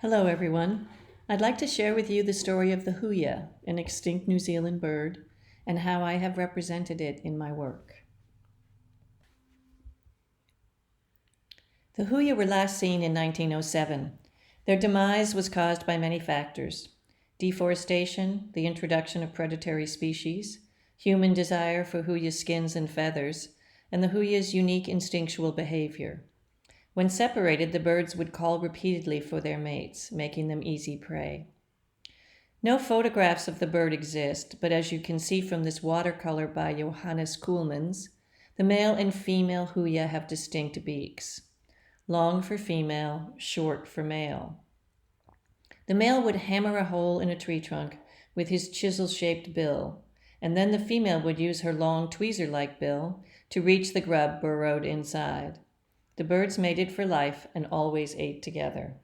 Hello, everyone. I'd like to share with you the story of the Huia, an extinct New Zealand bird, and how I have represented it in my work. The Huia were last seen in 1907. Their demise was caused by many factors: deforestation, the introduction of predatory species, human desire for Huia skins and feathers, and the Huia's unique instinctual behavior. When separated, the birds would call repeatedly for their mates, making them easy prey. No photographs of the bird exist, but as you can see from this watercolor by Johannes Koolmans, the male and female Huia have distinct beaks. Long for female, short for male. The male would hammer a hole in a tree trunk with his chisel-shaped bill, and then the female would use her long tweezer-like bill to reach the grub burrowed inside. The birds mated for life and always ate together.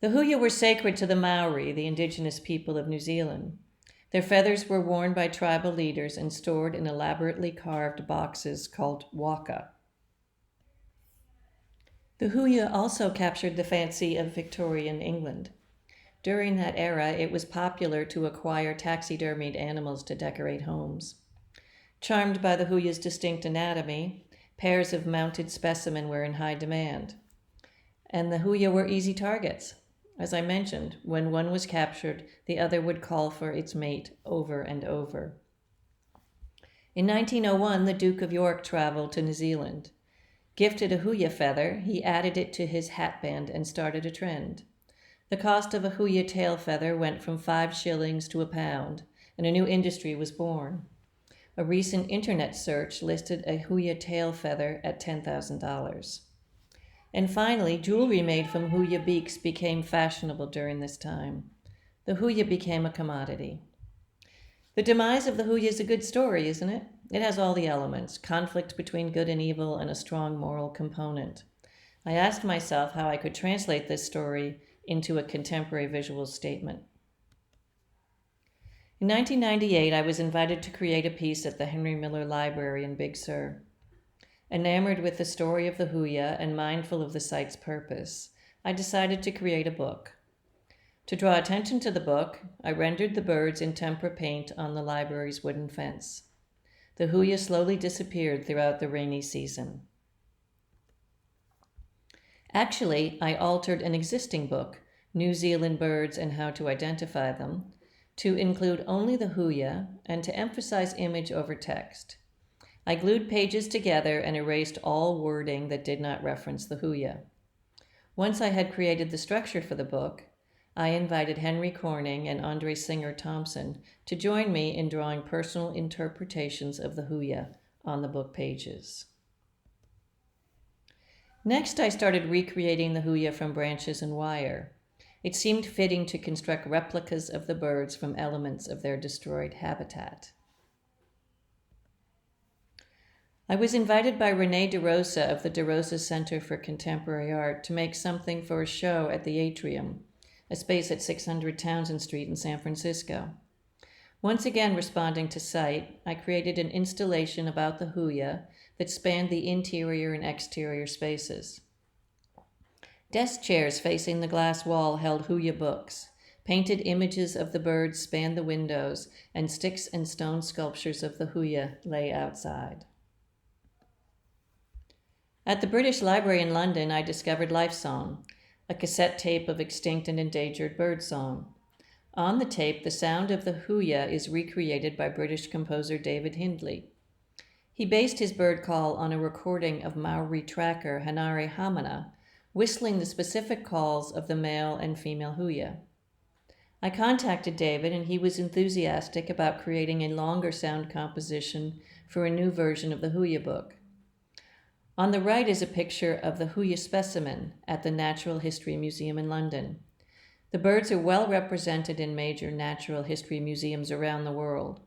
The Huia were sacred to the Maori, the indigenous people of New Zealand. Their feathers were worn by tribal leaders and stored in elaborately carved boxes called waka. The Huia also captured the fancy of Victorian England. During that era, it was popular to acquire taxidermied animals to decorate homes. Charmed by the Huia's distinct anatomy, pairs of mounted specimen were in high demand. And the Huia were easy targets. As I mentioned, when one was captured, the other would call for its mate over and over. In 1901, the Duke of York traveled to New Zealand. Gifted a Huia feather, he added it to his hatband and started a trend. The cost of a Huia tail feather went from 5 shillings to £1, and a new industry was born. A recent internet search listed a Huia tail feather at $10,000. And finally, jewelry made from Huia beaks became fashionable during this time. The Huia became a commodity. The demise of the Huia is a good story, isn't it? It has all the elements: conflict between good and evil and a strong moral component. I asked myself how I could translate this story into a contemporary visual statement. In 1998, I was invited to create a piece at the Henry Miller Library in Big Sur. Enamored with the story of the Huia and mindful of the site's purpose, I decided to create a book. To draw attention to the book, I rendered the birds in tempera paint on the library's wooden fence. The Huia slowly disappeared throughout the rainy season. Actually, I altered an existing book, New Zealand Birds and How to Identify Them, to include only the Huia and to emphasize image over text. I glued pages together and erased all wording that did not reference the Huia. Once I had created the structure for the book, I invited Henry Corning and Andre Singer Thompson to join me in drawing personal interpretations of the Huia on the book pages. Next, I started recreating the Huia from branches and wire. It seemed fitting to construct replicas of the birds from elements of their destroyed habitat. I was invited by Renee DeRosa of the DeRosa Center for Contemporary Art to make something for a show at the Atrium, a space at 600 Townsend Street in San Francisco. Once again responding to site, I created an installation about the Huia that spanned the interior and exterior spaces. Desk chairs facing the glass wall held Huia books. Painted images of the birds spanned the windows, and sticks and stone sculptures of the Huia lay outside. At the British Library in London, I discovered Life Song, a cassette tape of extinct and endangered birdsong. On the tape, the sound of the Huia is recreated by British composer David Hindley. He based his bird call on a recording of Maori tracker Hanare Hamana, whistling the specific calls of the male and female Huia. I contacted David, and he was enthusiastic about creating a longer sound composition for a new version of the Huia book. On the right is a picture of the Huia specimen at the Natural History Museum in London. The birds are well represented in major natural history museums around the world.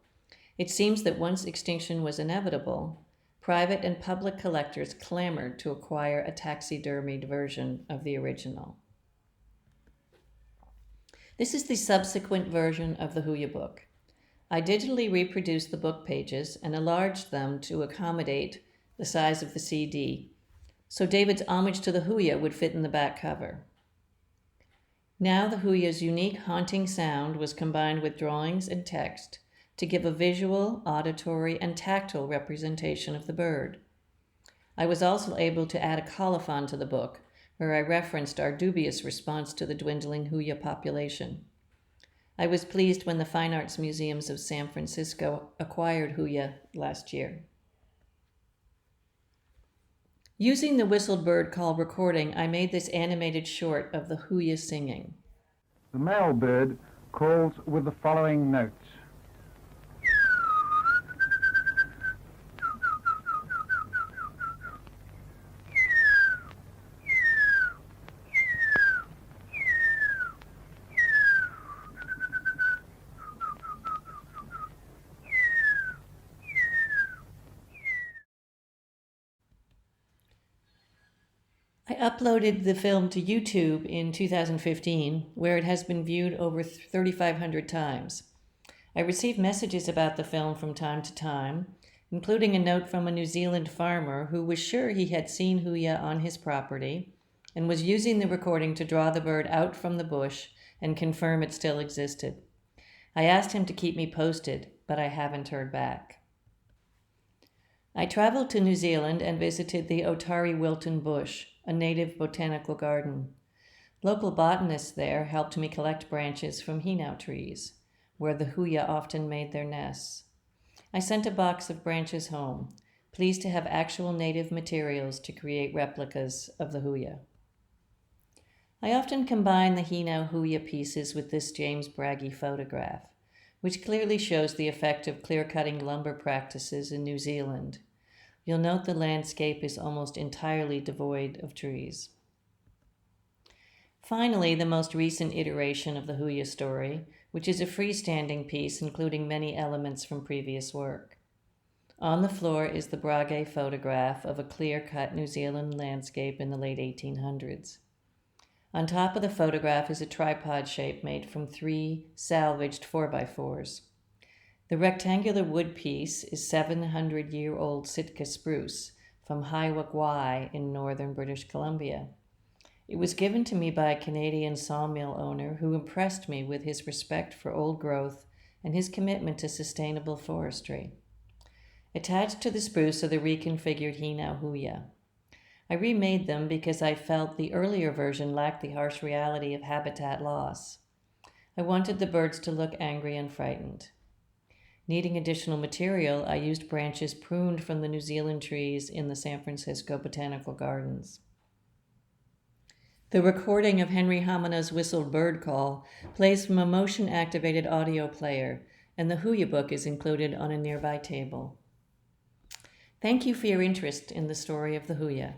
It seems that once extinction was inevitable, private and public collectors clamored to acquire a taxidermied version of the original. This is the subsequent version of the Huia book. I digitally reproduced the book pages and enlarged them to accommodate the size of the CD, so David's homage to the Huia would fit in the back cover. Now the Huia's unique haunting sound was combined with drawings and text to give a visual, auditory, and tactile representation of the bird. I was also able to add a colophon to the book, where I referenced our dubious response to the dwindling Huia population. I was pleased when the Fine Arts Museums of San Francisco acquired Huia last year. Using the whistled bird call recording, I made this animated short of the Huia singing. The male bird calls with the following notes. I uploaded the film to YouTube in 2015, where it has been viewed over 3,500 times. I received messages about the film from time to time, including a note from a New Zealand farmer who was sure he had seen Huia on his property and was using the recording to draw the bird out from the bush and confirm it still existed. I asked him to keep me posted, but I haven't heard back. I traveled to New Zealand and visited the Otari Wilton Bush, a native botanical garden. Local botanists there helped me collect branches from hinau trees, where the Huia often made their nests. I sent a box of branches home, pleased to have actual native materials to create replicas of the Huia. I often combine the hinau Huia pieces with this James Braggie photograph, which clearly shows the effect of clear-cutting lumber practices in New Zealand. You'll note the landscape is almost entirely devoid of trees. Finally, the most recent iteration of the Huia story, which is a freestanding piece including many elements from previous work. On the floor is the Braggie photograph of a clear-cut New Zealand landscape in the late 1800s. On top of the photograph is a tripod shape made from 3 salvaged 4x4s. The rectangular wood piece is 700-year-old Sitka spruce from Huia in northern British Columbia. It was given to me by a Canadian sawmill owner who impressed me with his respect for old growth and his commitment to sustainable forestry. Attached to the spruce are the reconfigured hinau Huia. I remade them because I felt the earlier version lacked the harsh reality of habitat loss. I wanted the birds to look angry and frightened. Needing additional material, I used branches pruned from the New Zealand trees in the San Francisco Botanical Gardens. The recording of Henry Hamina's whistled bird call plays from a motion-activated audio player, and the Huia book is included on a nearby table. Thank you for your interest in the story of the Huia.